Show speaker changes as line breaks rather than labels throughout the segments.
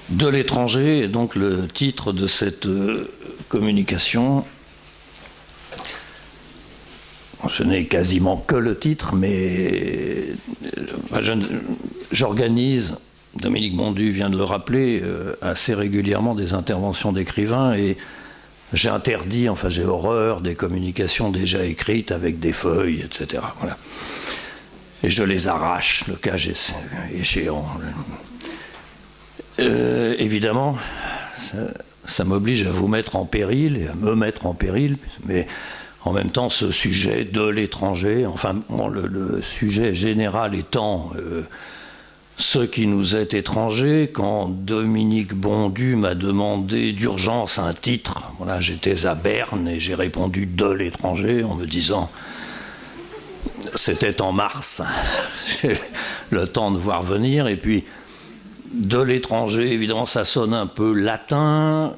De l'étranger est donc le titre de cette communication. Je n'ai quasiment que le titre, mais j'organise, Dominique Bondu vient de le rappeler, assez régulièrement des interventions d'écrivains, et j'ai interdit, enfin j'ai horreur des communications déjà écrites avec des feuilles, etc. Voilà. Et je les arrache, le cas échéant. Évidemment, ça m'oblige à vous mettre en péril et à me mettre en péril, mais en même temps, ce sujet de l'étranger, enfin, le sujet général étant ce qui nous est étranger, quand Dominique Bondu m'a demandé d'urgence un titre, voilà, j'étais à Berne et j'ai répondu de l'étranger en me disant. C'était en mars, j'ai le temps de voir venir, et puis de l'étranger, évidemment, ça sonne un peu latin,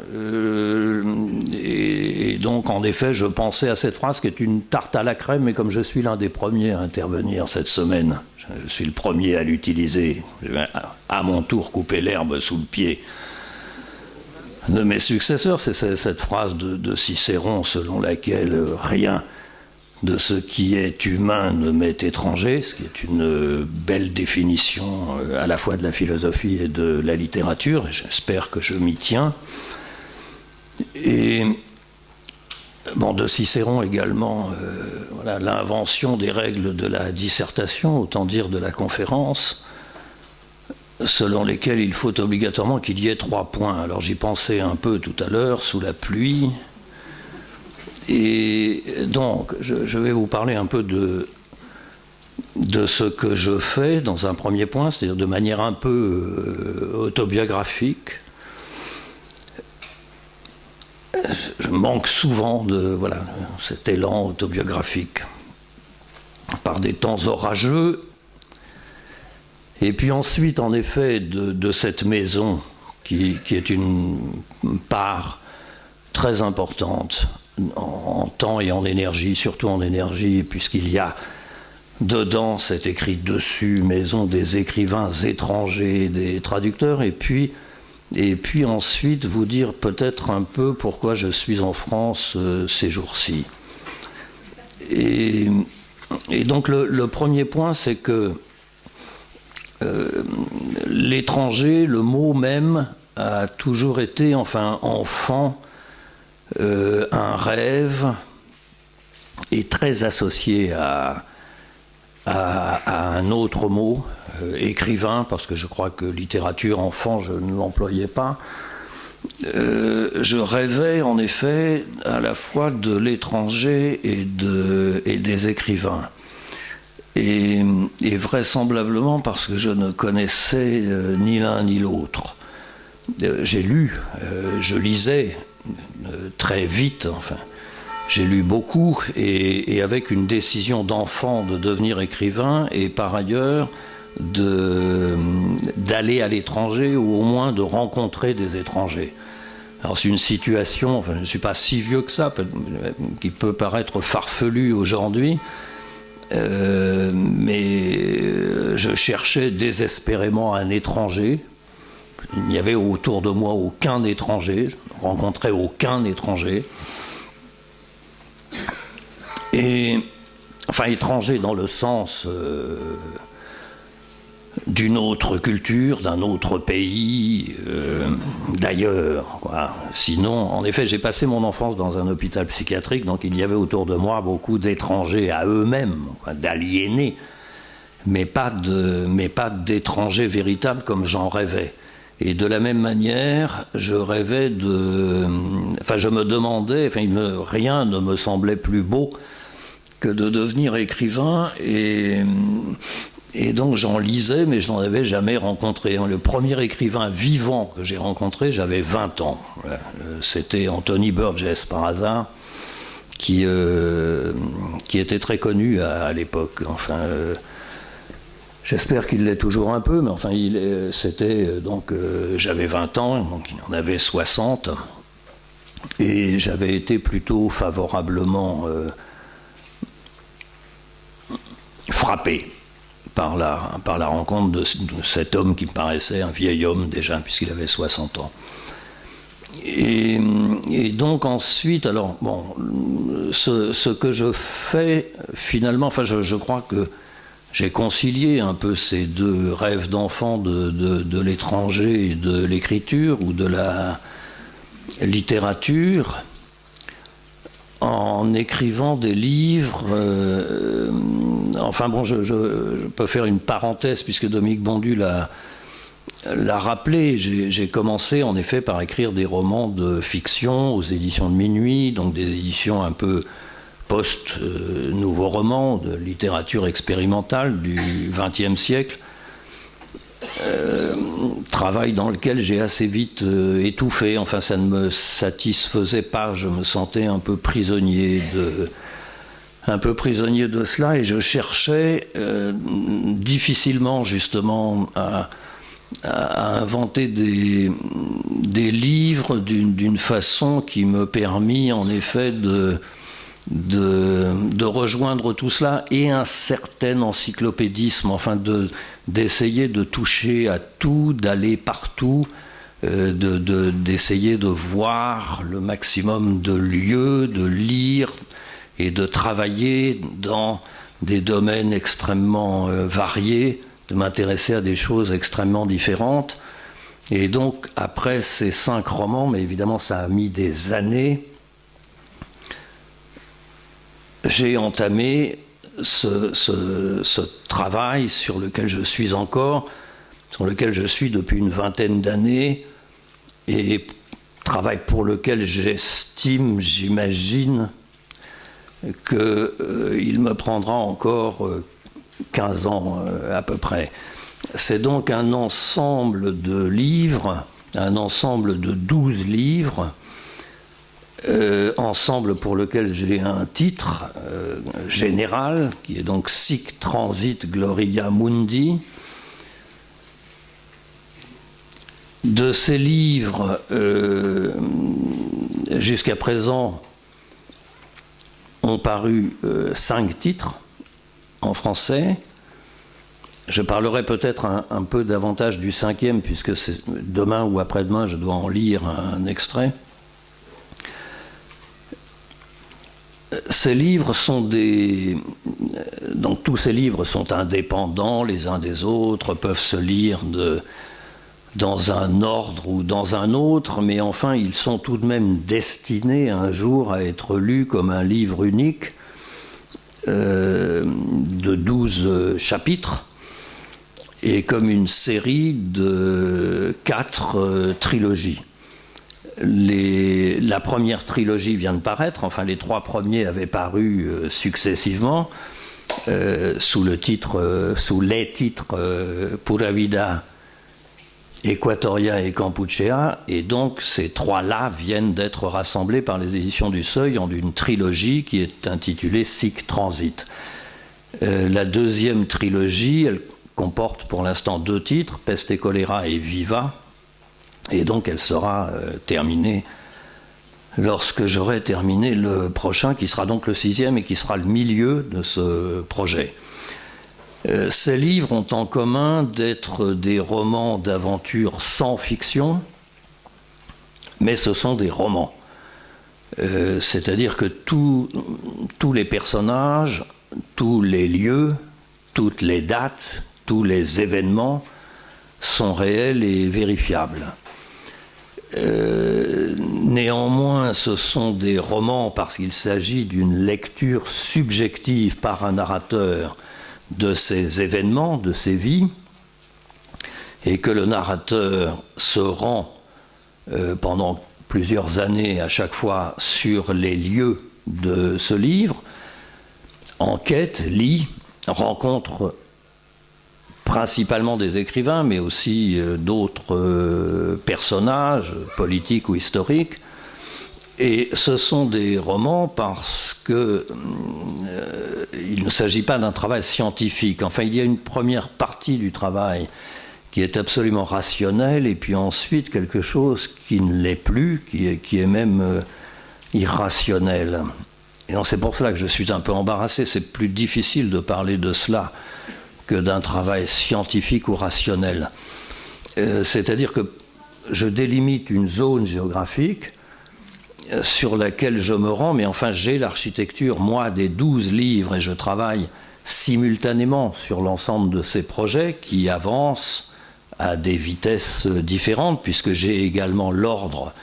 et donc, en effet, je pensais à cette phrase qui est une tarte à la crème, mais comme je suis l'un des premiers à intervenir cette semaine, je suis le premier à l'utiliser, je vais à mon tour couper l'herbe sous le pied de mes successeurs. C'est cette phrase de Cicéron selon laquelle rien de ce qui est humain ne m'est étranger, ce qui est une belle définition à la fois de la philosophie et de la littérature, et j'espère que je m'y tiens. Et bon, de Cicéron également, voilà, l'invention des règles de la dissertation, autant dire de la conférence, selon lesquelles il faut obligatoirement qu'il y ait 3 points. Alors j'y pensais un peu tout à l'heure, sous la pluie. Et donc, je vais vous parler un peu de ce que je fais dans un premier point, c'est-à-dire de manière un peu autobiographique. Je manque souvent de cet élan autobiographique par des temps orageux. Et puis ensuite, en effet, de cette maison qui est une part très importante en temps et en énergie, surtout en énergie, puisqu'il y a dedans, c'est écrit dessus, maison des écrivains étrangers, des traducteurs, et puis ensuite vous dire peut-être un peu pourquoi je suis en France ces jours-ci. Et donc le premier point, c'est que l'étranger, le mot même, a toujours été, enfin enfant, un rêve, est très associé à un autre mot, écrivain, parce que je crois que littérature, enfant, je ne l'employais pas. Je rêvais en effet à la fois de l'étranger et des écrivains. Et vraisemblablement parce que je ne connaissais ni l'un ni l'autre. J'ai lu, je lisais très vite, enfin, j'ai lu beaucoup et avec une décision d'enfant de devenir écrivain et par ailleurs d'aller à l'étranger ou au moins de rencontrer des étrangers. Alors c'est une situation, enfin je ne suis pas si vieux que ça, qui peut paraître farfelue aujourd'hui, mais je cherchais désespérément un étranger. Il n'y avait autour de moi aucun étranger, je ne rencontrais aucun étranger. Et, enfin, étranger dans le sens d'une autre culture, d'un autre pays, d'ailleurs, quoi. Sinon, en effet, j'ai passé mon enfance dans un hôpital psychiatrique, donc il y avait autour de moi beaucoup d'étrangers à eux-mêmes, quoi, d'aliénés, mais pas d'étrangers véritables comme j'en rêvais. Et de la même manière, je rêvais enfin, je me demandais, enfin, rien ne me semblait plus beau que de devenir écrivain, et donc j'en lisais, mais je n'en avais jamais rencontré. Le premier écrivain vivant que j'ai rencontré, j'avais 20 ans. C'était Anthony Burgess, par hasard, qui était très connu à l'époque. Enfin, j'espère qu'il l'est toujours un peu, mais enfin, c'était donc j'avais 20 ans, donc il en avait 60, et j'avais été plutôt favorablement frappé par la rencontre de cet homme qui me paraissait un vieil homme déjà, puisqu'il avait 60 ans. Et donc ensuite, alors, bon, ce que je fais, finalement, enfin, je crois que j'ai concilié un peu ces deux rêves d'enfant de l'étranger et de l'écriture, ou de la littérature, en écrivant des livres. Enfin bon, je peux faire une parenthèse, puisque Dominique Bondu l'a rappelé. J'ai commencé en effet par écrire des romans de fiction aux éditions de Minuit, donc des éditions un peu post-nouveau roman, de littérature expérimentale du XXe siècle. Travail dans lequel j'ai assez vite étouffé. Enfin, ça ne me satisfaisait pas. Je me sentais un peu prisonnier de cela, et je cherchais difficilement justement à inventer des livres d'une façon qui me permit en effet de rejoindre tout cela, et un certain encyclopédisme, enfin d'essayer de toucher à tout, d'aller partout, d'essayer de voir le maximum de lieux, de lire et de travailler dans des domaines extrêmement variés, de m'intéresser à des choses extrêmement différentes. Et donc, après ces 5 romans, mais évidemment ça a mis des années, j'ai entamé ce travail sur lequel je suis depuis une vingtaine d'années, et travail pour lequel j'imagine qu'il me prendra encore 15 ans à peu près. C'est donc un ensemble de livres, un ensemble de 12 livres, ensemble pour lequel j'ai un titre général, qui est donc Sic Transit Gloria Mundi. De ces livres, jusqu'à présent, ont paru 5 titres en français. Je parlerai peut-être un peu davantage du 5e, puisque demain ou après-demain, je dois en lire un extrait. Ces livres sont donc tous ces livres sont indépendants les uns des autres, peuvent se lire dans un ordre ou dans un autre, mais enfin ils sont tout de même destinés un jour à être lus comme un livre unique de 12 chapitres, et comme une série de 4 trilogies. La première trilogie vient de paraître, enfin les 3 premiers avaient paru successivement sous les titres Pura Vida, Equatoria et Campuchea, et donc ces 3-là viennent d'être rassemblés par les éditions du Seuil en une trilogie qui est intitulée Sic Transit. La deuxième trilogie, elle comporte pour l'instant 2 titres, Peste et choléra et Viva, et donc elle sera terminée lorsque j'aurai terminé le prochain, qui sera donc le 6e et qui sera le milieu de ce projet. Ces livres ont en commun d'être des romans d'aventure sans fiction, mais ce sont des romans. C'est-à-dire que tous les personnages, tous les lieux, toutes les dates, tous les événements sont réels et vérifiables. Néanmoins, ce sont des romans parce qu'il s'agit d'une lecture subjective par un narrateur de ces événements, de ces vies, et que le narrateur se rend pendant plusieurs années à chaque fois sur les lieux de ce livre, enquête, lit, rencontre principalement des écrivains, mais aussi d'autres personnages politiques ou historiques. Et ce sont des romans parce que il ne s'agit pas d'un travail scientifique. Enfin, il y a une première partie du travail qui est absolument rationnelle, et puis ensuite quelque chose qui ne l'est plus, qui est même irrationnel. Et donc c'est pour cela que je suis un peu embarrassé. C'est plus difficile de parler de cela que d'un travail scientifique ou rationnel. C'est-à-dire que je délimite une zone géographique sur laquelle je me rends, mais enfin j'ai l'architecture, moi, des 12 livres, et je travaille simultanément sur l'ensemble de ces projets qui avancent à des vitesses différentes, puisque j'ai également l'ordre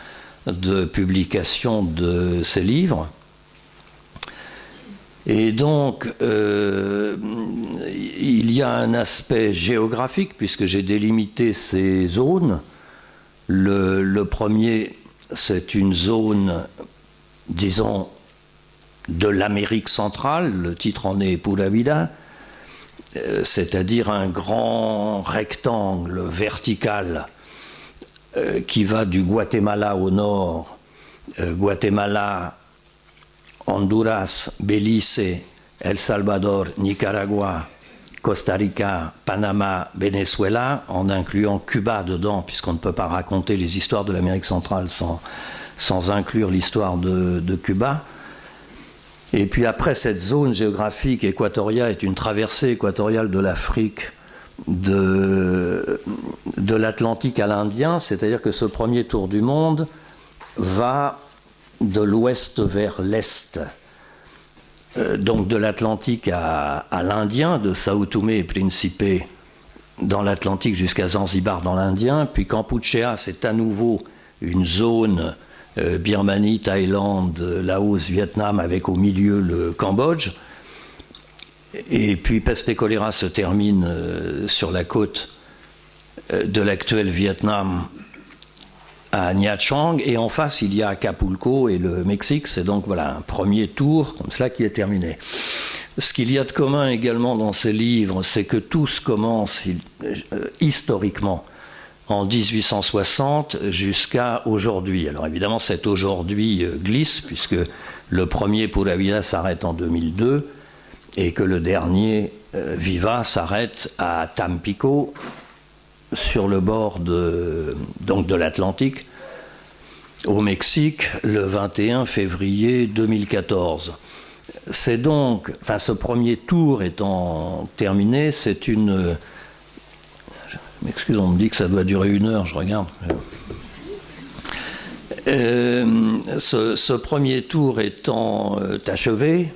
de publication de ces livres. Et donc, il y a un aspect géographique, puisque j'ai délimité ces zones. Le premier, c'est une zone, disons, de l'Amérique centrale, le titre en est Pura Vida, c'est-à-dire un grand rectangle vertical qui va du Guatemala au nord, Guatemala, Honduras, Belice, El Salvador, Nicaragua, Costa Rica, Panama, Venezuela, en incluant Cuba dedans, puisqu'on ne peut pas raconter les histoires de l'Amérique centrale sans inclure l'histoire de Cuba. Et puis après, cette zone géographique équatoriale est une traversée équatoriale de l'Afrique, de l'Atlantique à l'Indien, c'est-à-dire que ce premier tour du monde va de l'ouest vers l'est, donc de l'Atlantique à l'Indien, de Sao Tomé et Principe dans l'Atlantique jusqu'à Zanzibar dans l'Indien, puis Kampuchéa, c'est à nouveau une zone Birmanie, Thaïlande, Laos, Vietnam, avec au milieu le Cambodge, et puis peste et choléra se termine sur la côte de l'actuel Vietnam à Nha Trang, et en face il y a Acapulco et le Mexique. C'est donc voilà un premier tour comme cela qui est terminé. Ce qu'il y a de commun également dans ces livres, c'est que tous commencent historiquement en 1860 jusqu'à aujourd'hui. Alors évidemment cet aujourd'hui glisse, puisque le premier Pura Vida s'arrête en 2002 et que le dernier Viva s'arrête à Tampico, sur le bord de l'Atlantique, au Mexique, le 21 février 2014. C'est donc, enfin ce premier tour étant terminé, c'est une... Je m'excuse, on me dit que ça doit durer 1 heure, je regarde. Ce premier tour étant achevé,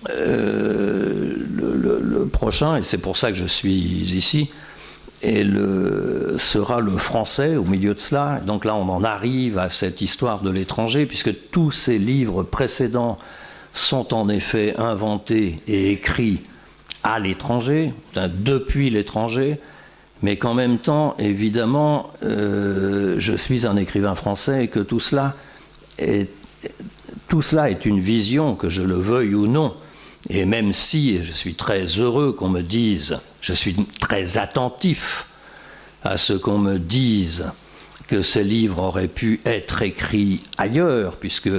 le prochain, et c'est pour ça que je suis ici, et sera le français au milieu de cela. Donc là, on en arrive à cette histoire de l'étranger, puisque tous ces livres précédents sont en effet inventés et écrits à l'étranger, depuis l'étranger, mais qu'en même temps, évidemment, je suis un écrivain français et que tout cela est une vision, que je le veuille ou non. Et même si je suis très heureux qu'on me dise, je suis très attentif à ce qu'on me dise que ces livres auraient pu être écrits ailleurs, puisque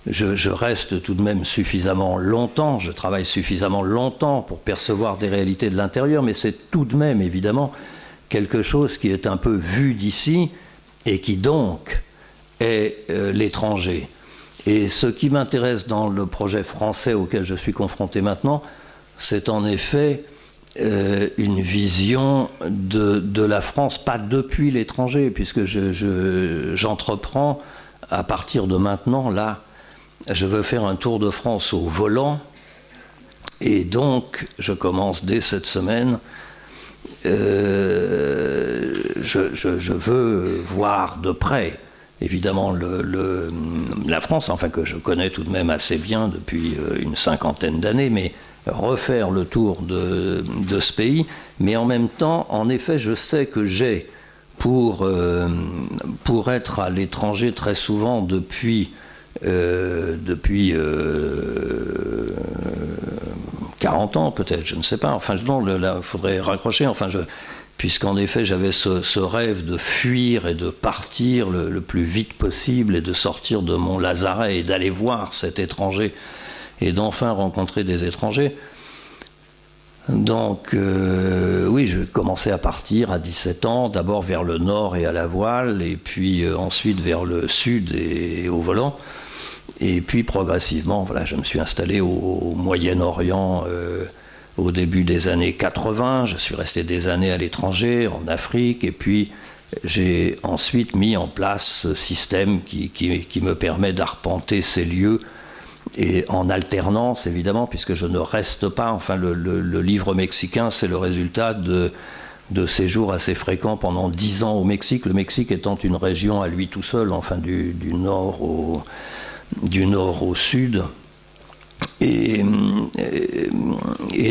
je reste tout de même suffisamment longtemps, je travaille suffisamment longtemps pour percevoir des réalités de l'intérieur, mais c'est tout de même évidemment quelque chose qui est un peu vu d'ici et qui donc est l'étranger. Et ce qui m'intéresse dans le projet français auquel je suis confronté maintenant, c'est en effet une vision de la France, pas depuis l'étranger, puisque j'entreprends à partir de maintenant, là, je veux faire un tour de France au volant, et donc je commence dès cette semaine. Je veux voir de près, évidemment, la France, enfin que je connais tout de même assez bien depuis une 50aine d'années, mais refaire le tour de ce pays. Mais en même temps, en effet, je sais que j'ai, pour être à l'étranger très souvent depuis 40 ans peut-être, je ne sais pas, enfin non, là, il faudrait raccrocher, enfin puisqu'en effet j'avais ce rêve de fuir et de partir le plus vite possible et de sortir de mon lazaret et d'aller voir cet étranger et d'enfin rencontrer des étrangers. Donc oui, je commençais à partir à 17 ans, d'abord vers le nord et à la voile, et puis ensuite vers le sud et au volant. Et puis progressivement, voilà, je me suis installé au Moyen-Orient au début des années 80. Je suis resté des années à l'étranger, en Afrique, et puis j'ai ensuite mis en place ce système qui me permet d'arpenter ces lieux, et en alternance évidemment, puisque je ne reste pas. Enfin, le livre mexicain, c'est le résultat de séjours assez fréquents pendant 10 ans au Mexique, le Mexique étant une région à lui tout seul, enfin du nord au sud. Et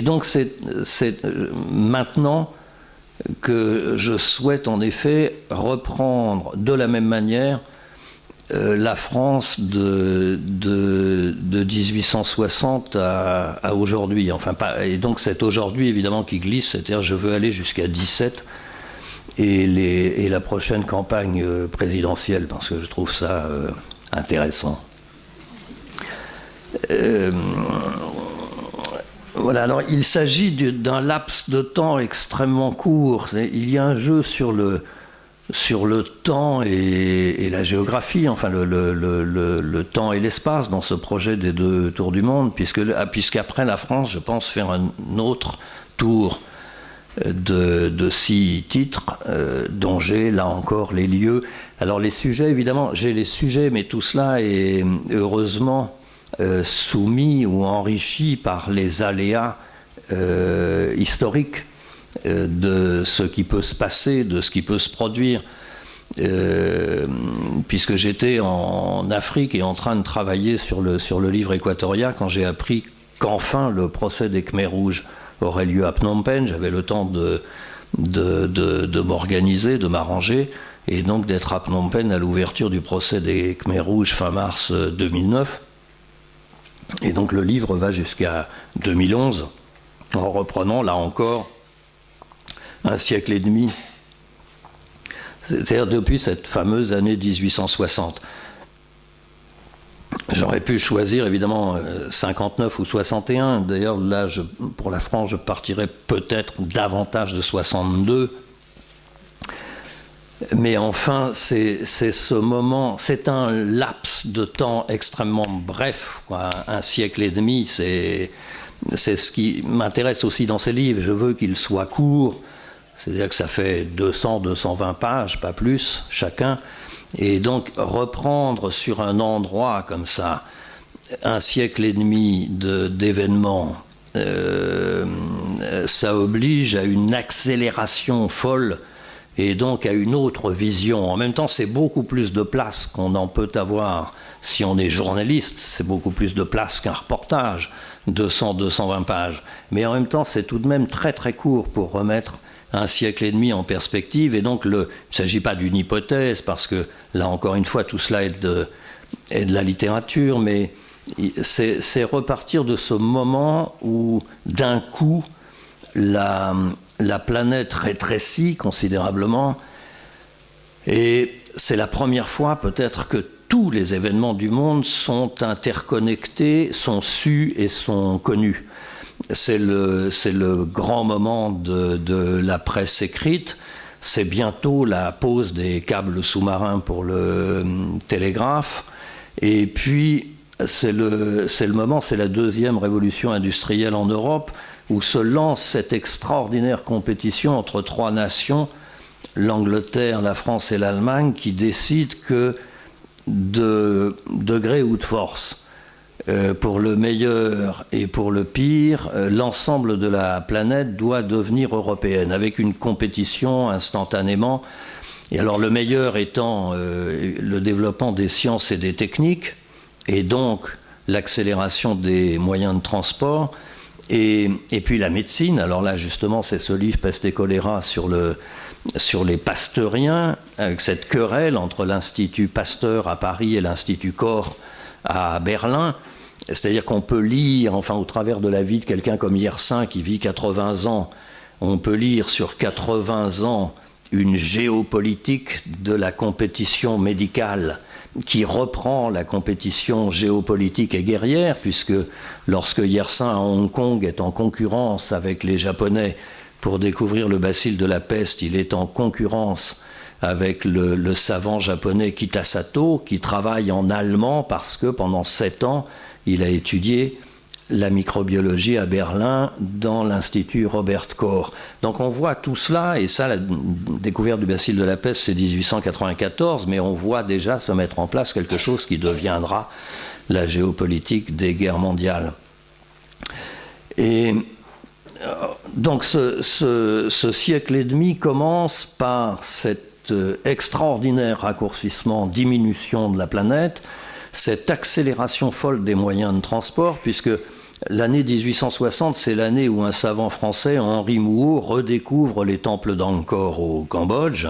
donc c'est maintenant que je souhaite en effet reprendre de la même manière la France de 1860 à aujourd'hui. Enfin, et donc c'est aujourd'hui évidemment qui glisse, c'est-à-dire je veux aller jusqu'à 17 et la prochaine campagne présidentielle, parce que je trouve ça intéressant. Voilà, alors il s'agit d'un laps de temps extrêmement court. Il y a un jeu sur le temps et la géographie, enfin le temps et l'espace dans ce projet des 2 tours du monde, puisqu'après la France, je pense faire un autre tour de 6 titres, dont j'ai là encore les lieux. Alors les sujets, évidemment, j'ai les sujets, mais tout cela est heureusement soumis ou enrichi par les aléas historiques de ce qui peut se passer, de ce qui peut se produire. Puisque j'étais en Afrique et en train de travailler sur le livre Équatoria quand j'ai appris qu'enfin le procès des Khmers rouges aurait lieu à Phnom Penh. J'avais le temps de m'organiser, de m'arranger, et donc d'être à Phnom Penh à l'ouverture du procès des Khmers rouges fin mars 2009. Et donc le livre va jusqu'à 2011, en reprenant là encore un siècle et demi, c'est-à-dire depuis cette fameuse année 1860. J'aurais pu choisir évidemment 59 ou 61. D'ailleurs là, pour la France, je partirais peut-être davantage de 62. Mais enfin, c'est ce moment, c'est un laps de temps extrêmement bref, quoi, un siècle et demi. C'est ce qui m'intéresse aussi dans ces livres. Je veux qu'ils soient courts, c'est-à-dire que ça fait 200-220 pages, pas plus, chacun. Et donc reprendre sur un endroit comme ça un siècle et demi d'événements, ça oblige à une accélération folle, et donc à une autre vision. En même temps, c'est beaucoup plus de place qu'on en peut avoir si on est journaliste, c'est beaucoup plus de place qu'un reportage, 200-220 pages. Mais en même temps, c'est tout de même très très court pour remettre un siècle et demi en perspective. Et donc, il ne s'agit pas d'une hypothèse, parce que là, encore une fois, tout cela est de la littérature, mais c'est repartir de ce moment où, d'un coup, la planète rétrécit considérablement, et c'est la première fois peut-être que tous les événements du monde sont interconnectés, sont sus et sont connus. C'est le grand moment de la presse écrite. C'est bientôt la pose des câbles sous-marins pour le télégraphe. Et puis, c'est le moment, c'est la deuxième révolution industrielle en Europe, où se lance cette extraordinaire compétition entre 3 nations, l'Angleterre, la France et l'Allemagne, qui décident que de gré ou de force, pour le meilleur et pour le pire, l'ensemble de la planète doit devenir européenne, avec une compétition instantanément. Et alors le meilleur étant le développement des sciences et des techniques, et donc l'accélération des moyens de transport, et puis la médecine. Alors là justement, c'est ce livre Peste et choléra sur les pasteuriens, avec cette querelle entre l'Institut Pasteur à Paris et l'Institut Koch à Berlin. C'est-à-dire qu'on peut lire, enfin au travers de la vie de quelqu'un comme Yersin qui vit 80 ans, on peut lire sur 80 ans une géopolitique de la compétition médicale qui reprend la compétition géopolitique et guerrière, puisque lorsque Yersin à Hong Kong est en concurrence avec les Japonais pour découvrir le bacille de la peste, il est en concurrence avec le savant japonais Kitasato, qui travaille en allemand parce que pendant 7 ans, il a étudié la microbiologie à Berlin dans l'Institut Robert Koch. Donc on voit tout cela, et ça, la découverte du bacille de la peste, c'est 1894, mais on voit déjà se mettre en place quelque chose qui deviendra la géopolitique des guerres mondiales. Et donc ce siècle et demi commence par cet extraordinaire raccourcissement, diminution de la planète, cette accélération folle des moyens de transport, puisque l'année 1860, c'est l'année où un savant français, Henri Mouhot, redécouvre les temples d'Angkor au Cambodge.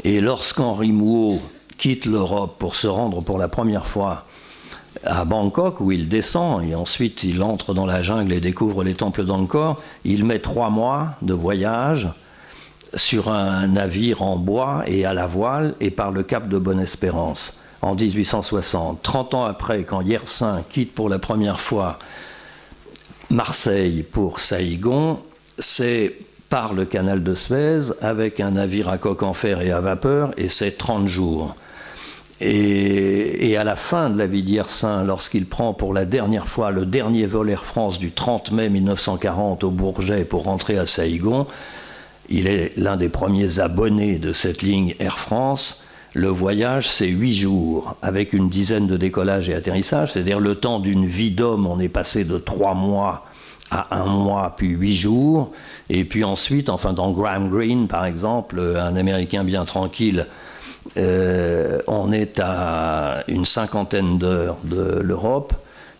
Et lorsqu'Henri Mouhot quitte l'Europe pour se rendre pour la première fois à Bangkok, où il descend, et ensuite il entre dans la jungle et découvre les temples d'Angkor, il met 3 mois de voyage sur un navire en bois et à la voile, et par le cap de Bonne-Espérance. En 1860, 30 ans après, quand Yersin quitte pour la première fois Marseille pour Saïgon, c'est par le canal de Suez, avec un navire à coque en fer et à vapeur, et c'est 30 jours. Et à la fin de la vie d'Yersin, lorsqu'il prend pour la dernière fois le dernier vol Air France du 30 mai 1940 au Bourget pour rentrer à Saïgon, il est l'un des premiers abonnés de cette ligne Air France. Le voyage, c'est 8 jours, avec une dizaine de décollages et atterrissages, c'est-à-dire le temps d'une vie d'homme, on est passé de 3 mois à 1 mois, puis 8 jours, et puis ensuite, enfin dans Graham Greene, par exemple, un Américain bien tranquille, on est à une 50aine d'heures de l'Europe,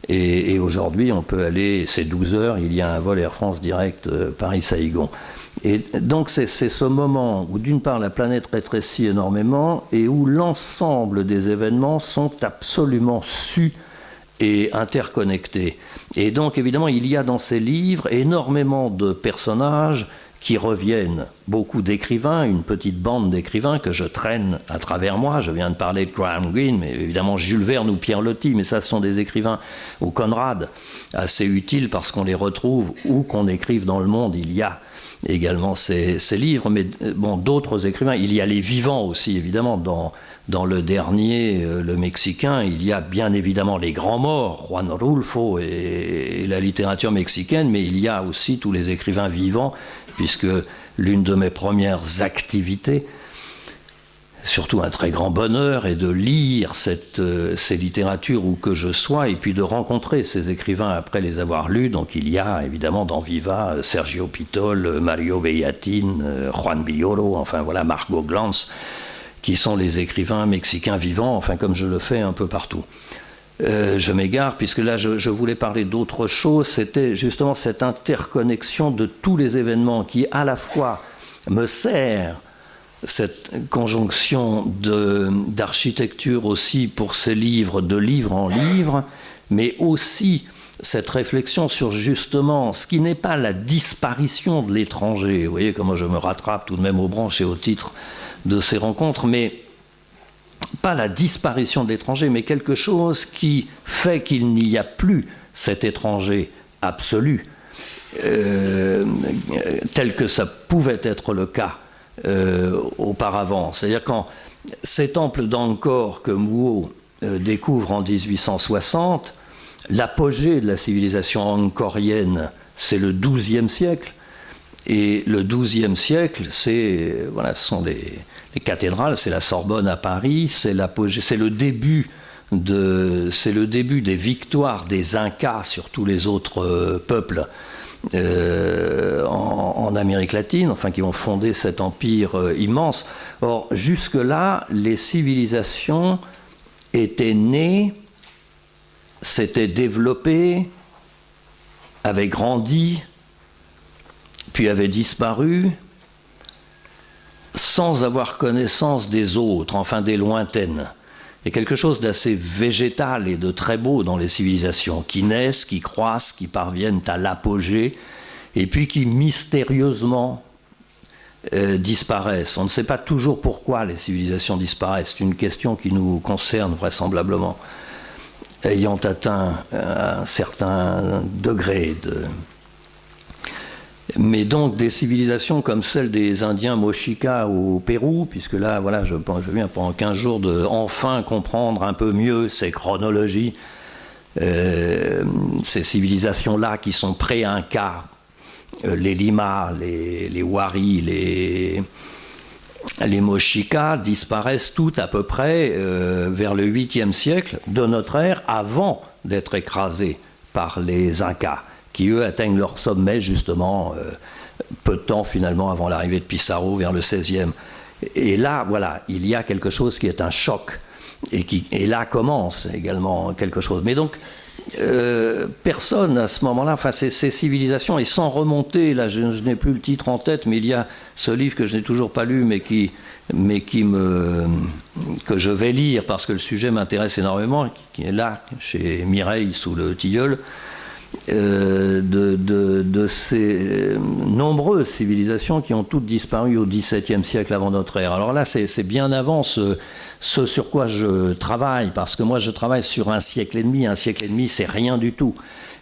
et aujourd'hui, on peut aller, c'est 12 heures, il y a un vol Air France direct Paris-Saïgon. Et donc c'est ce moment où d'une part la planète rétrécit énormément et où l'ensemble des événements sont absolument sus et interconnectés. Et donc évidemment il y a dans ces livres énormément de personnages qui reviennent, beaucoup d'écrivains, une petite bande d'écrivains que je traîne à travers moi. Je viens de parler de Graham Greene, mais évidemment Jules Verne ou Pierre Loti, mais ça ce sont des écrivains, ou Conrad, assez utiles parce qu'on les retrouve où qu'on écrive dans le monde, il y a également ces livres, mais bon, d'autres écrivains. Il y a les vivants aussi, évidemment. Dans le dernier, le Mexicain, il y a bien évidemment les grands morts, Juan Rulfo et la littérature mexicaine, mais il y a aussi tous les écrivains vivants, puisque l'une de mes premières activités, surtout un très grand bonheur, est de lire ces littératures où que je sois, et puis de rencontrer ces écrivains après les avoir lus. Donc il y a évidemment dans Viva Sergio Pitol, Mario Bellatin, Juan Villoro, enfin voilà, Margot Glantz, qui sont les écrivains mexicains vivants, enfin comme je le fais un peu partout. Je m'égare, puisque là je voulais parler d'autre chose, c'était justement cette interconnexion de tous les événements qui à la fois me sert cette conjonction d'architecture aussi pour ces livres, de livre en livre, mais aussi cette réflexion sur justement ce qui n'est pas la disparition de l'étranger. Vous voyez comment je me rattrape tout de même aux branches et au titre de ces rencontres, mais pas la disparition de l'étranger, mais quelque chose qui fait qu'il n'y a plus cet étranger absolu, tel que ça pouvait être le cas auparavant. C'est-à-dire quand ces temples d'Angkor que Mouhot découvre en 1860, l'apogée de la civilisation angkorienne, c'est le XIIe siècle. Et le XIIe siècle, ce sont les cathédrales, c'est la Sorbonne à Paris, c'est le début des victoires des Incas sur tous les autres peuples en Amérique latine, enfin qui ont fondé cet empire immense. Or, jusque-là, les civilisations étaient nées, s'étaient développées, avaient grandi, puis avaient disparu, sans avoir connaissance des autres, enfin des lointaines. Il y a quelque chose d'assez végétal et de très beau dans les civilisations, qui naissent, qui croissent, qui parviennent à l'apogée, et puis qui mystérieusement disparaissent. On ne sait pas toujours pourquoi les civilisations disparaissent. C'est une question qui nous concerne vraisemblablement, ayant atteint un certain degré de... Mais donc des civilisations comme celle des Indiens Mochica au Pérou, puisque là, voilà, je viens pendant 15 jours de enfin comprendre un peu mieux ces chronologies ces civilisations-là qui sont pré-Incas, les Limas, les Wari, les Mochica disparaissent toutes à peu près vers le 8e siècle de notre ère, avant d'être écrasés par les Incas, qui eux atteignent leur sommet justement peu de temps finalement avant l'arrivée de Pizarro vers le 16e. Et là, voilà, il y a quelque chose qui est un choc, et là commence également quelque chose. Mais donc, personne à ce moment-là, enfin ces civilisations, et sans remonter, là je n'ai plus le titre en tête, mais il y a ce livre que je n'ai toujours pas lu, que je vais lire parce que le sujet m'intéresse énormément, qui est là, chez Mireille, sous le tilleul, de ces nombreuses civilisations qui ont toutes disparu au XVIIe siècle avant notre ère. Alors là, c'est bien avant ce sur quoi je travaille, parce que moi je travaille sur un siècle et demi, c'est rien du tout.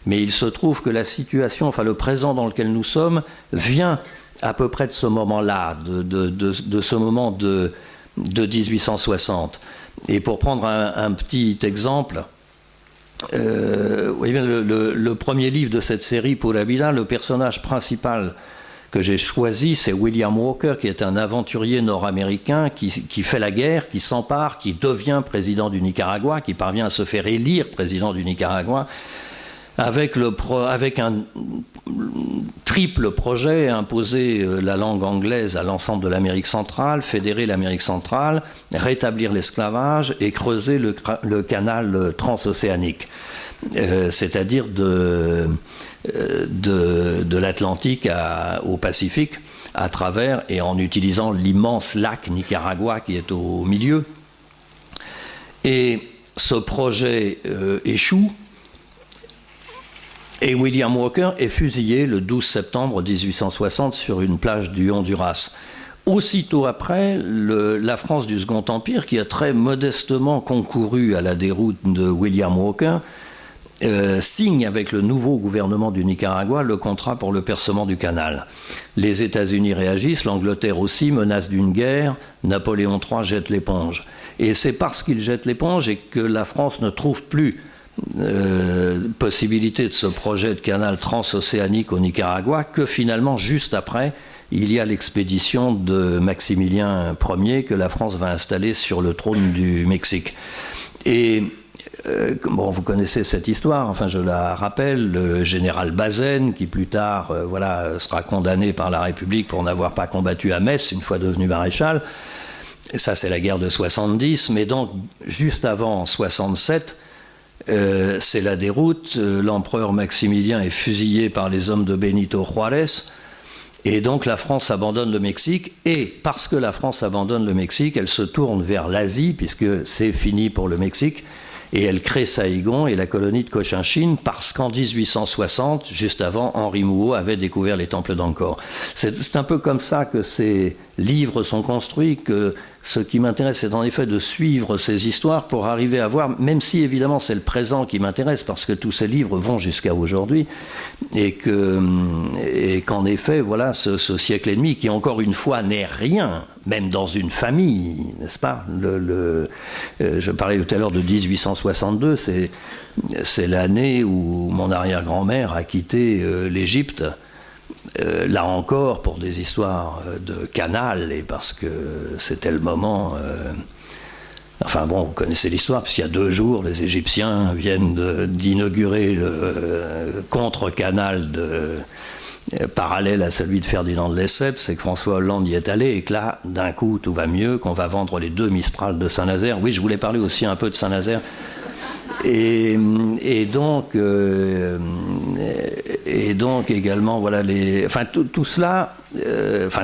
Mais il se trouve que la situation, enfin le présent dans lequel nous sommes, vient à peu près de ce moment-là, de ce moment de 1860. Et pour prendre un petit exemple, le premier livre de cette série, Pura Vida, le personnage principal que j'ai choisi, c'est William Walker, qui est un aventurier nord-américain qui fait la guerre, qui s'empare, qui devient président du Nicaragua, qui parvient à se faire élire président du Nicaragua, avec un triple projet: imposer la langue anglaise à l'ensemble de l'Amérique centrale, fédérer l'Amérique centrale, rétablir l'esclavage et creuser le canal transocéanique, c'est-à-dire de l'Atlantique au Pacifique, à travers et en utilisant l'immense lac Nicaragua qui est au milieu. Et ce projet échoue, et William Walker est fusillé le 12 septembre 1860 sur une plage du Honduras. Aussitôt après, la France du Second Empire, qui a très modestement concouru à la déroute de William Walker, signe avec le nouveau gouvernement du Nicaragua le contrat pour le percement du canal. Les États-Unis réagissent, l'Angleterre aussi, menace d'une guerre, Napoléon III jette l'éponge. Et c'est parce qu'il jette l'éponge et que la France ne trouve plus possibilité de ce projet de canal transocéanique au Nicaragua que finalement, juste après, il y a l'expédition de Maximilien Ier que la France va installer sur le trône du Mexique. Et bon, vous connaissez cette histoire, enfin je la rappelle, le général Bazaine, qui plus tard sera condamné par la République pour n'avoir pas combattu à Metz une fois devenu maréchal. Et ça, c'est la guerre de 70, mais donc juste avant 67, c'est la déroute. L'empereur Maximilien est fusillé par les hommes de Benito Juárez, et donc la France abandonne le Mexique, et parce que la France abandonne le Mexique, elle se tourne vers l'Asie, puisque c'est fini pour le Mexique, et elle crée Saïgon et la colonie de Cochinchine, parce qu'en 1860, juste avant, Henri Mouhot avait découvert les temples d'Angkor. C'est un peu comme ça que ces livres sont construits, que ce qui m'intéresse, c'est en effet de suivre ces histoires pour arriver à voir, même si évidemment c'est le présent qui m'intéresse, parce que tous ces livres vont jusqu'à aujourd'hui, et qu'en effet, voilà, ce siècle et demi, qui encore une fois n'est rien, même dans une famille, n'est-ce pas ? Je parlais tout à l'heure de 1862, c'est l'année où mon arrière-grand-mère a quitté l'Égypte, là encore pour des histoires de canal, et parce que c'était le moment... Enfin bon, vous connaissez l'histoire, parce qu'il y a 2 jours, les Égyptiens viennent d'inaugurer le contre-canal parallèle à celui de Ferdinand de Lesseps, c'est que François Hollande y est allé, et que là, d'un coup, tout va mieux, qu'on va vendre les 2 Mistral de Saint-Nazaire. Oui, je voulais parler aussi un peu de Saint-Nazaire. Et donc également, voilà, tout cela,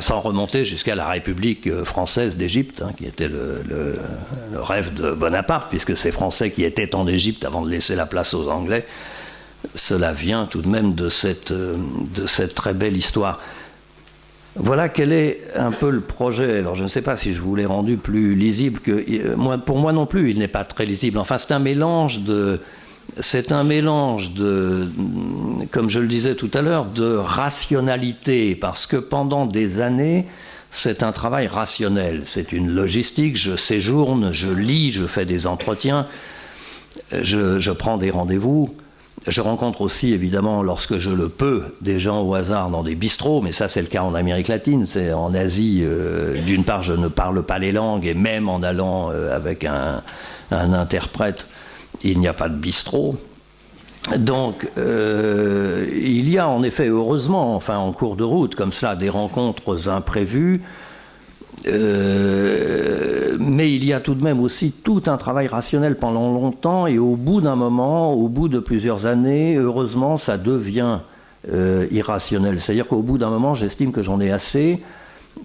sans remonter jusqu'à la République française d'Égypte, qui était le rêve de Bonaparte, puisque c'est Français qui étaient en Égypte avant de laisser la place aux Anglais. Cela vient tout de même de cette très belle histoire. Voilà quel est un peu le projet. Alors je ne sais pas si je vous l'ai rendu plus lisible que pour moi non plus, il n'est pas très lisible. Enfin, c'est un mélange de, comme je le disais tout à l'heure, de rationalité, parce que pendant des années, c'est un travail rationnel. C'est une logistique. Je séjourne, je lis, je fais des entretiens. je prends des rendez-vous. Je rencontre aussi, évidemment, lorsque je le peux, des gens au hasard dans des bistrots, mais ça c'est le cas en Amérique latine. C'est en Asie, d'une part, je ne parle pas les langues, et même en allant avec un interprète, il n'y a pas de bistrot. Donc, il y a en effet, heureusement, enfin en cours de route, comme cela, des rencontres imprévues. Mais il y a tout de même aussi tout un travail rationnel pendant longtemps, et au bout d'un moment, au bout de plusieurs années, heureusement, ça devient irrationnel. C'est-à-dire qu'au bout d'un moment, j'estime que j'en ai assez,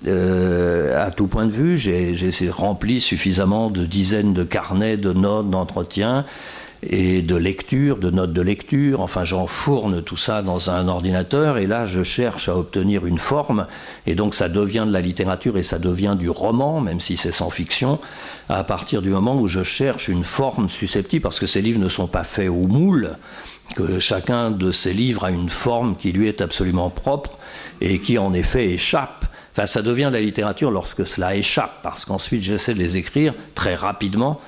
à tout point de vue. J'ai rempli suffisamment de dizaines de carnets, de notes, d'entretiens, et de lecture, de notes de lecture. Enfin, j'enfourne tout ça dans un ordinateur, et là je cherche à obtenir une forme, et donc ça devient de la littérature et ça devient du roman, même si c'est sans fiction, à partir du moment où je cherche une forme susceptible, parce que ces livres ne sont pas faits au moule, que chacun de ces livres a une forme qui lui est absolument propre et qui en effet échappe. Enfin, ça devient de la littérature lorsque cela échappe, parce qu'ensuite j'essaie de les écrire très rapidement.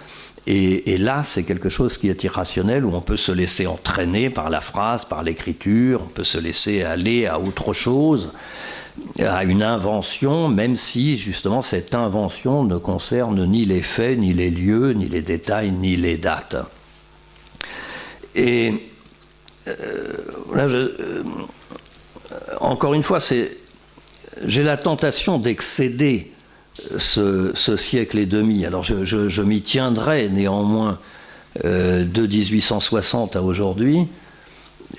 Et là, c'est quelque chose qui est irrationnel, où on peut se laisser entraîner par la phrase, par l'écriture, on peut se laisser aller à autre chose, à une invention, même si, justement, cette invention ne concerne ni les faits, ni les lieux, ni les détails, ni les dates. Et là, encore une fois, j'ai la tentation d'excéder ce siècle et demi. Alors je m'y tiendrai néanmoins de 1860 à aujourd'hui.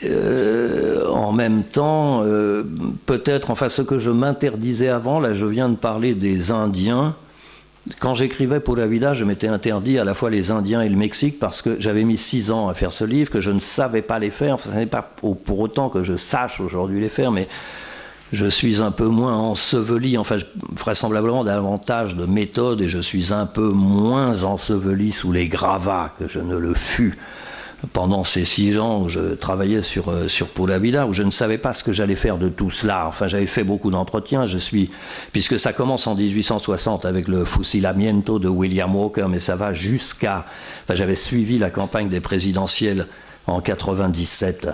En même temps, peut-être, enfin ce que je m'interdisais avant, là je viens de parler des Indiens. Quand j'écrivais Pura Vida, je m'étais interdit à la fois les Indiens et le Mexique, parce que j'avais mis 6 ans à faire ce livre, que je ne savais pas les faire. Enfin, ce n'est pas pour autant que je sache aujourd'hui les faire, mais je suis un peu moins enseveli, enfin vraisemblablement davantage de méthode, et je suis un peu moins enseveli sous les gravats que je ne le fus pendant ces 6 ans où je travaillais sur Pura Vida, où je ne savais pas ce que j'allais faire de tout cela. Enfin, j'avais fait beaucoup d'entretiens, puisque ça commence en 1860 avec le fusilamiento de William Walker, mais ça va jusqu'à... Enfin, j'avais suivi la campagne des présidentielles en 97,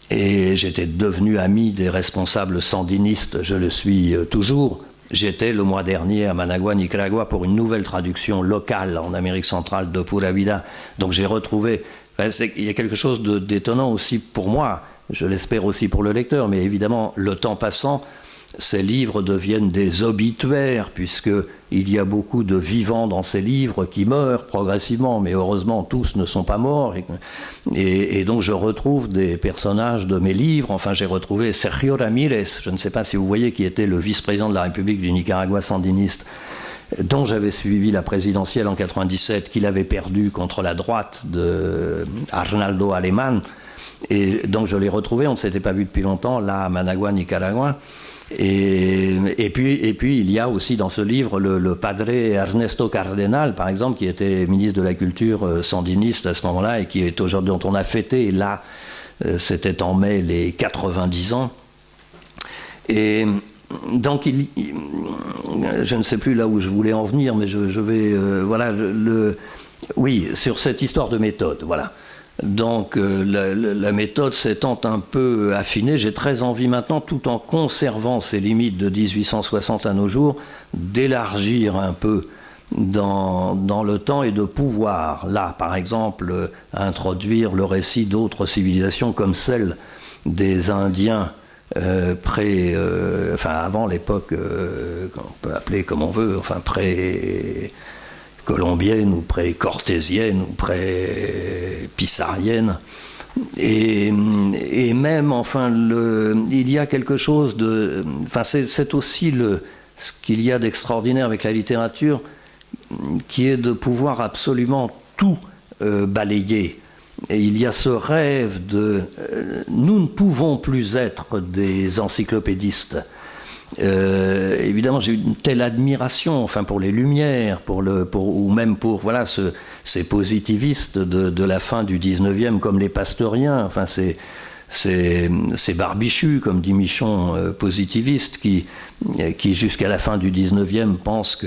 et j'étais devenu ami des responsables sandinistes, je le suis toujours. J'étais le mois dernier à Managua, Nicaragua, pour une nouvelle traduction locale en Amérique centrale de Pura Vida. Donc j'ai retrouvé... il y a quelque chose d'étonnant aussi pour moi, je l'espère aussi pour le lecteur, mais évidemment, le temps passant, ces livres deviennent des obituaires, puisqu'il y a beaucoup de vivants dans ces livres qui meurent progressivement, mais heureusement tous ne sont pas morts, et donc je retrouve des personnages de mes livres. Enfin, j'ai retrouvé Sergio Ramírez, je ne sais pas si vous voyez, qui était le vice-président de la République du Nicaragua sandiniste, dont j'avais suivi la présidentielle en 97, qu'il avait perdu contre la droite de Arnaldo Alemán, et donc je l'ai retrouvé, on ne s'était pas vu depuis longtemps, là à Managua, Nicaragua. Et puis il y a aussi dans ce livre le padre Ernesto Cardenal, par exemple, qui était ministre de la Culture sandiniste à ce moment-là, et qui est aujourd'hui, dont on a fêté, là c'était en mai, les 90 ans. Et donc je ne sais plus là où je voulais en venir, mais je vais oui, sur cette histoire de méthode, voilà. Donc la méthode s'étant un peu affinée, j'ai très envie maintenant, tout en conservant ces limites de 1860 à nos jours, d'élargir un peu dans le temps, et de pouvoir, là par exemple, introduire le récit d'autres civilisations comme celle des Indiens avant l'époque qu'on peut appeler comme on veut, enfin pré-colombienne ou pré-cortésienne ou pré-pissarienne, et même, enfin, il y a quelque chose de... Enfin, c'est aussi ce qu'il y a d'extraordinaire avec la littérature, qui est de pouvoir absolument tout balayer. Et il y a ce rêve de... nous ne pouvons plus être des encyclopédistes. Évidemment, j'ai une telle admiration, enfin, pour les Lumières, ou même pour ces positivistes de la fin du 19e, comme les Pasteuriens, enfin, ces barbichus, comme dit Michon, positivistes, qui jusqu'à la fin du 19e pensent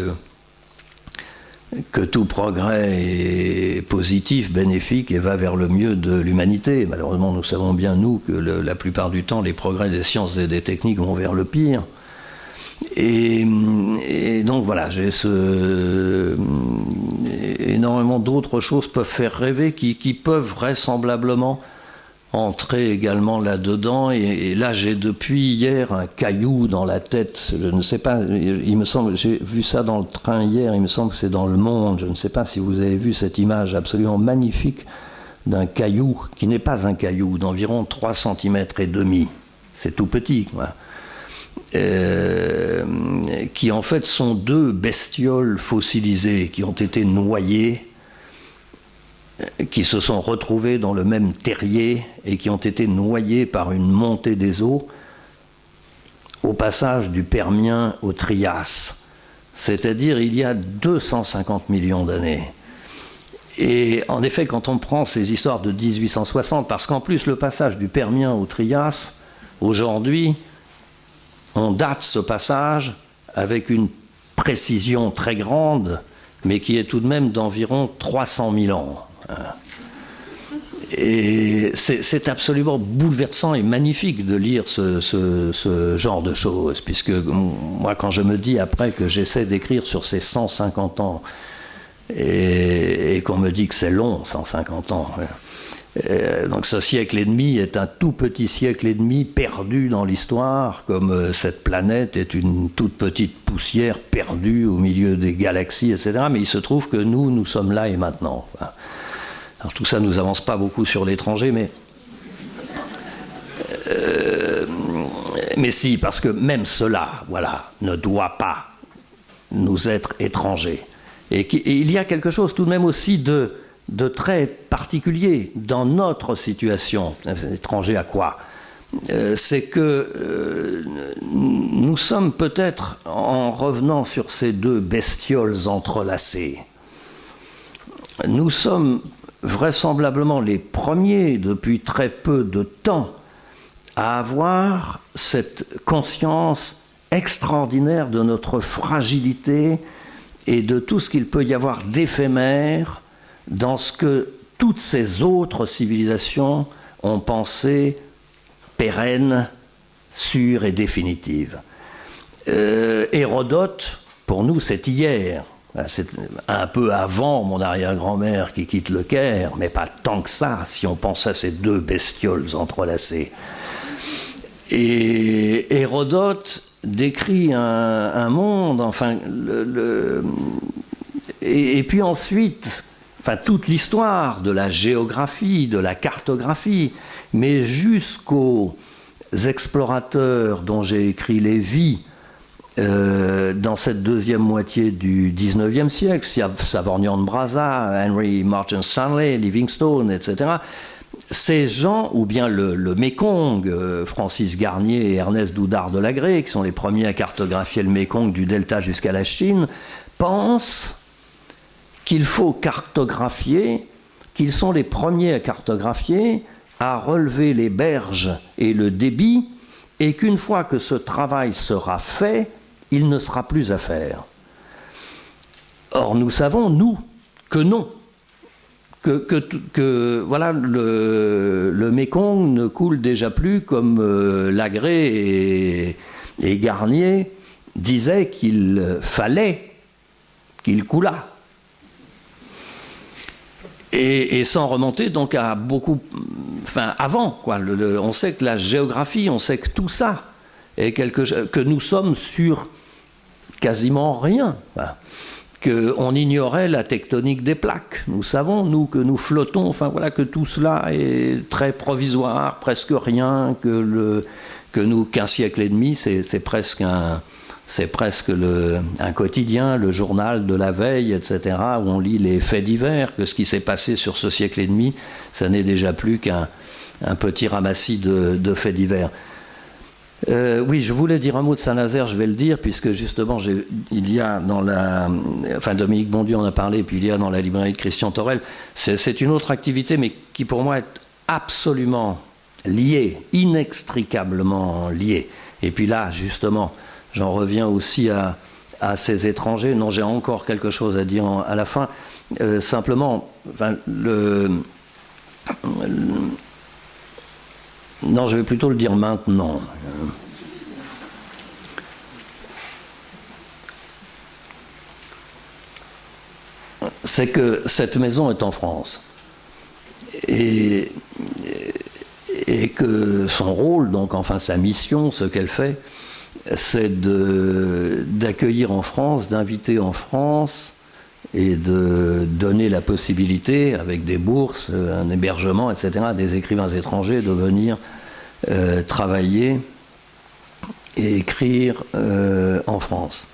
que tout progrès est positif, bénéfique et va vers le mieux de l'humanité. Malheureusement, nous savons bien, nous, que la plupart du temps, les progrès des sciences et des techniques vont vers le pire. Et donc voilà, j'ai énormément d'autres choses peuvent faire rêver, qui peuvent vraisemblablement entrer également là-dedans. Et là, j'ai depuis hier un caillou dans la tête. Je ne sais pas, il me semble, j'ai vu ça dans le train hier, il me semble que c'est dans Le Monde. Je ne sais pas si vous avez vu cette image absolument magnifique d'un caillou, qui n'est pas un caillou, d'environ 3 cm et demi. C'est tout petit, quoi. Qui en fait sont 2 bestioles fossilisées qui ont été noyées, qui se sont retrouvées dans le même terrier et qui ont été noyées par une montée des eaux au passage du Permien au Trias, c'est-à-dire il y a 250 millions d'années. Et en effet, quand on prend ces histoires de 1860, parce qu'en plus le passage du Permien au Trias, aujourd'hui, on date ce passage avec une précision très grande, mais qui est tout de même d'environ 300 000 ans. Et c'est absolument bouleversant et magnifique de lire ce genre de choses, puisque moi, quand je me dis après que j'essaie d'écrire sur ces 150 ans, et qu'on me dit que c'est long, 150 ans, donc ce siècle et demi est un tout petit siècle et demi perdu dans l'histoire, comme cette planète est une toute petite poussière perdue au milieu des galaxies, etc. Mais il se trouve que nous sommes là et maintenant. Alors tout ça ne nous avance pas beaucoup sur l'étranger, mais si, parce que même cela, voilà, ne doit pas nous être étranger. Et il y a quelque chose tout de même aussi de très particulier dans notre situation. Étranger à quoi ? C'est que nous sommes peut-être, en revenant sur ces 2 bestioles entrelacées, nous sommes vraisemblablement les premiers depuis très peu de temps à avoir cette conscience extraordinaire de notre fragilité et de tout ce qu'il peut y avoir d'éphémère dans ce que toutes ces autres civilisations ont pensé pérenne, sûre et définitive. Hérodote, pour nous, c'est hier. C'est un peu avant mon arrière-grand-mère qui quitte le Caire, mais pas tant que ça, si on pense à ces 2 bestioles entrelacées. Et Hérodote décrit un monde, enfin, et puis ensuite, enfin, toute l'histoire de la géographie, de la cartographie, mais jusqu'aux explorateurs dont j'ai écrit les vies dans cette deuxième moitié du XIXe siècle, Savorgnan de Brazza, Henry Martin Stanley, Livingstone, etc. Ces gens, ou bien le Mékong, Francis Garnier et Ernest Doudard de Lagrée, qui sont les premiers à cartographier le Mékong du delta jusqu'à la Chine, pensent qu'il faut cartographier, qu'ils sont les premiers à cartographier, à relever les berges et le débit, et qu'une fois que ce travail sera fait, il ne sera plus à faire. Or, nous savons, nous, que non. Que voilà, le Mékong ne coule déjà plus comme Lagrée et Garnier disaient qu'il fallait qu'il coulât. Et sans remonter donc à beaucoup, enfin avant, quoi. On sait que la géographie, on sait que tout ça est que nous sommes sur quasiment rien. Enfin, qu'on ignorait la tectonique des plaques. Nous savons, nous, que nous flottons, enfin voilà, que tout cela est très provisoire, presque rien, qu'un siècle et demi, c'est presque un quotidien, le journal de la veille, etc., où on lit les faits divers, que ce qui s'est passé sur ce siècle et demi, ça n'est déjà plus qu'un petit ramassis de faits divers. Oui, je voulais dire un mot de Saint-Nazaire, je vais le dire, puisque justement, il y a dans Dominique Bondieu en a parlé, puis il y a dans la librairie de Christian Torel, c'est une autre activité, mais qui pour moi est absolument liée, inextricablement liée. Et puis là, justement, j'en reviens aussi à à ces étrangers. Non, j'ai encore quelque chose à dire à la fin. Simplement, enfin, non, je vais plutôt le dire maintenant. C'est que cette maison est en France. Et que son rôle, donc enfin sa mission, ce qu'elle fait, c'est d'accueillir en France, d'inviter en France et de donner la possibilité, avec des bourses, un hébergement, etc., à des écrivains étrangers de venir travailler et écrire en France.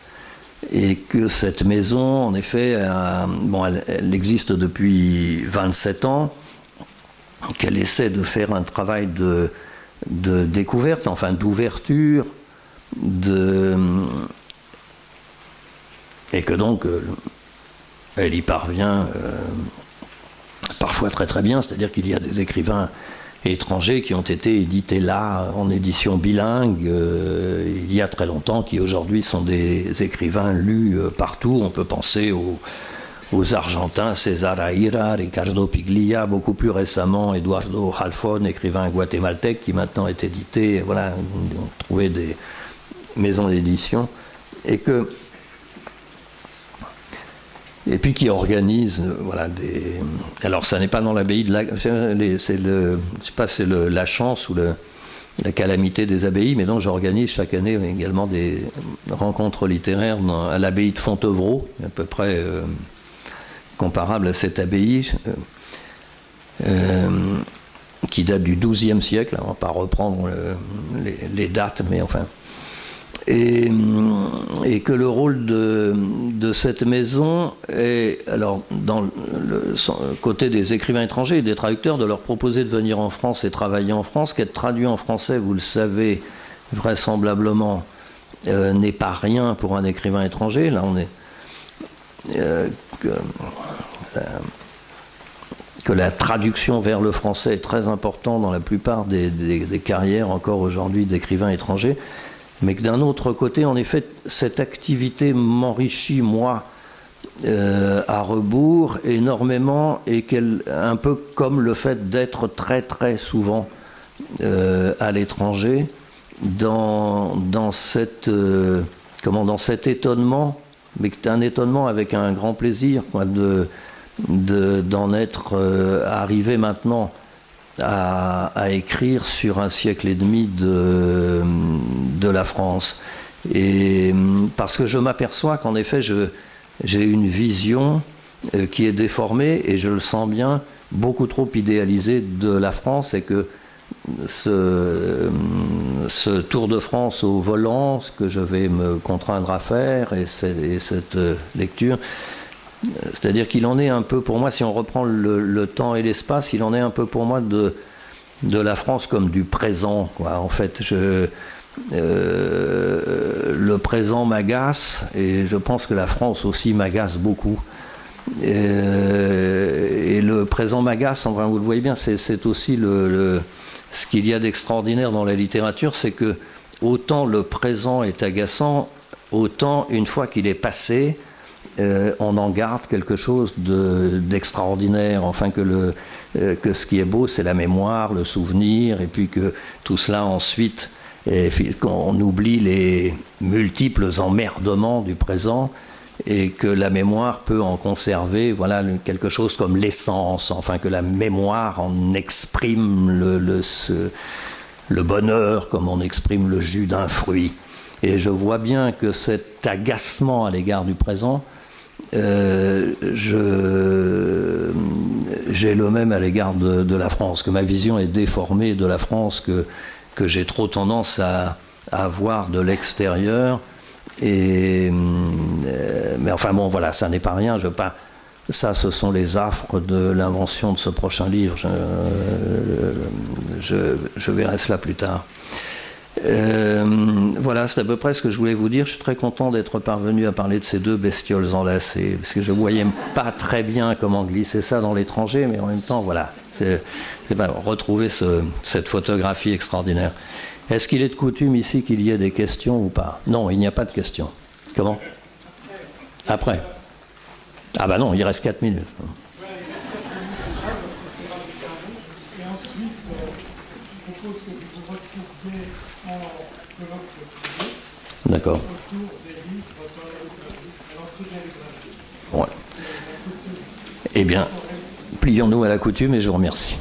Et que cette maison, en effet, elle existe depuis 27 ans, qu'elle essaie de faire un travail de découverte, enfin d'ouverture, et que donc elle y parvient parfois très très bien, c'est-à-dire qu'il y a des écrivains étrangers qui ont été édités là en édition bilingue il y a très longtemps, qui aujourd'hui sont des écrivains lus partout. On peut penser aux Argentins, César Aira, Ricardo Piglia, beaucoup plus récemment Eduardo Halfon, écrivain guatémaltèque, qui maintenant est édité, voilà, on trouvait des maisons d'édition, et puis qui organise, voilà, des. Alors ça n'est pas dans l'abbaye de la, c'est la chance ou la calamité des abbayes, mais donc j'organise chaque année également des rencontres littéraires à l'abbaye de Fontevraud, à peu près comparable à cette abbaye, qui date du XIIe siècle. On ne va pas reprendre les dates, mais enfin. Et que le rôle de cette maison est, alors, dans le côté des écrivains étrangers et des traducteurs, de leur proposer de venir en France et travailler en France, qu'être traduit en français, vous le savez, vraisemblablement, n'est pas rien pour un écrivain étranger. Là, on est... que la traduction vers le français est très importante dans la plupart des carrières encore aujourd'hui d'écrivains étrangers, mais que d'un autre côté, en effet, cette activité m'enrichit, moi, à rebours, énormément, et qu'elle, un peu comme le fait d'être très très souvent à l'étranger, dans cet étonnement, mais que c'est un étonnement avec un grand plaisir, quoi, d'en être arrivé maintenant à écrire sur un siècle et demi de la France. Et parce que je m'aperçois qu'en effet, j'ai une vision qui est déformée, et je le sens bien, beaucoup trop idéalisée de la France, et que ce Tour de France au volant, ce que je vais me contraindre à faire, et cette lecture, c'est-à-dire qu'il en est un peu pour moi, si on reprend le temps et l'espace, il en est un peu pour moi de la France comme du présent, quoi. En fait, le présent m'agace, et je pense que la France aussi m'agace beaucoup. Et le présent m'agace, enfin, vous le voyez bien, c'est aussi ce qu'il y a d'extraordinaire dans la littérature, c'est que autant le présent est agaçant, autant une fois qu'il est passé, on en garde quelque chose d'extraordinaire, enfin que ce qui est beau, c'est la mémoire, le souvenir, et puis que tout cela ensuite, qu'on oublie les multiples emmerdements du présent, et que la mémoire peut en conserver, voilà, quelque chose comme l'essence, enfin que la mémoire en exprime le bonheur comme on exprime le jus d'un fruit. Et je vois bien que cet agacement à l'égard du présent, j'ai le même à l'égard de la France, que ma vision est déformée de la France, que j'ai trop tendance à voir de l'extérieur. Mais enfin bon, voilà, ça n'est pas rien. Ça, ce sont les affres de l'invention de ce prochain livre. Je verrai cela plus tard. Voilà, c'est à peu près ce que je voulais vous dire. Je suis très content d'être parvenu à parler de ces deux bestioles enlacées, parce que je ne voyais pas très bien comment glisser ça dans l'étranger, mais en même temps, voilà, c'est retrouver cette photographie extraordinaire. Est-ce qu'il est de coutume ici qu'il y ait des questions ou pas? Non, il n'y a pas de questions. Comment? Après. Ah bah non, il reste 4 minutes.
Et ensuite, je propose que vous vous retrouviez en colloque privé
D'accord.
autour des livres à l'entrée de la librairie.
Ouais. Eh bien, plions-nous à la coutume et je vous remercie.